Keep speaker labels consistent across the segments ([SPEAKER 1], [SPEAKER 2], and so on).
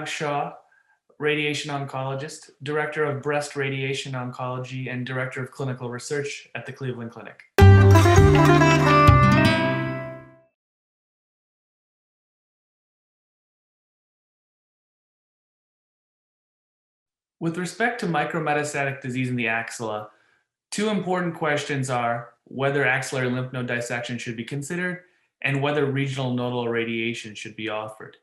[SPEAKER 1] Shah, radiation oncologist, director of breast radiation oncology, and director of clinical research at the Cleveland Clinic. With respect to micrometastatic disease in the axilla, two important questions are whether axillary lymph node dissection should be considered and whether regional nodal irradiation should be offered.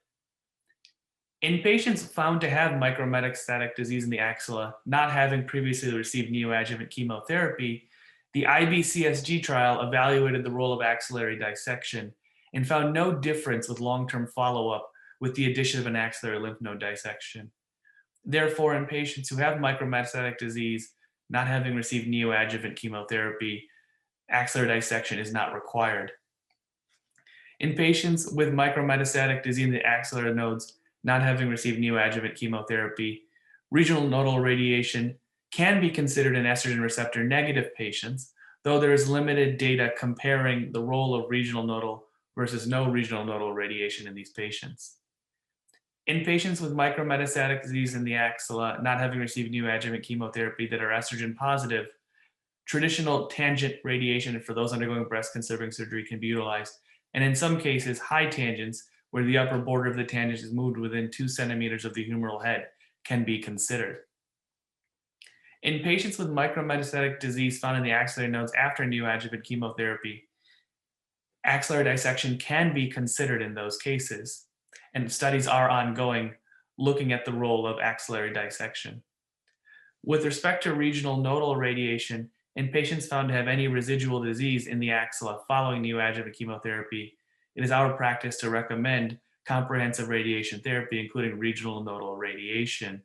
[SPEAKER 1] In patients found to have micrometastatic disease in the axilla, not having previously received neoadjuvant chemotherapy, the IBCSG trial evaluated the role of axillary dissection and found no difference with long-term follow-up with the addition of an axillary lymph node dissection. Therefore, in patients who have micrometastatic disease, not having received neoadjuvant chemotherapy, axillary dissection is not required. In patients with micrometastatic disease in the axillary nodes, not having received neoadjuvant chemotherapy, regional nodal irradiation can be considered in estrogen receptor negative patients, though there is limited data comparing the role of regional nodal versus no regional nodal irradiation in these patients. In patients with micrometastatic disease in the axilla, not having received neoadjuvant chemotherapy that are estrogen positive, traditional tangent radiation for those undergoing breast conserving surgery can be utilized, and in some cases, high tangents, where the upper border of the tangent is moved within 2 centimeters of the humeral head, can be considered. In patients with micrometastatic disease found in the axillary nodes after neoadjuvant chemotherapy, axillary dissection can be considered in those cases, and studies are ongoing looking at the role of axillary dissection. With respect to regional nodal irradiation, in patients found to have any residual disease in the axilla following neoadjuvant chemotherapy, it is our practice to recommend comprehensive radiation therapy, including regional nodal irradiation.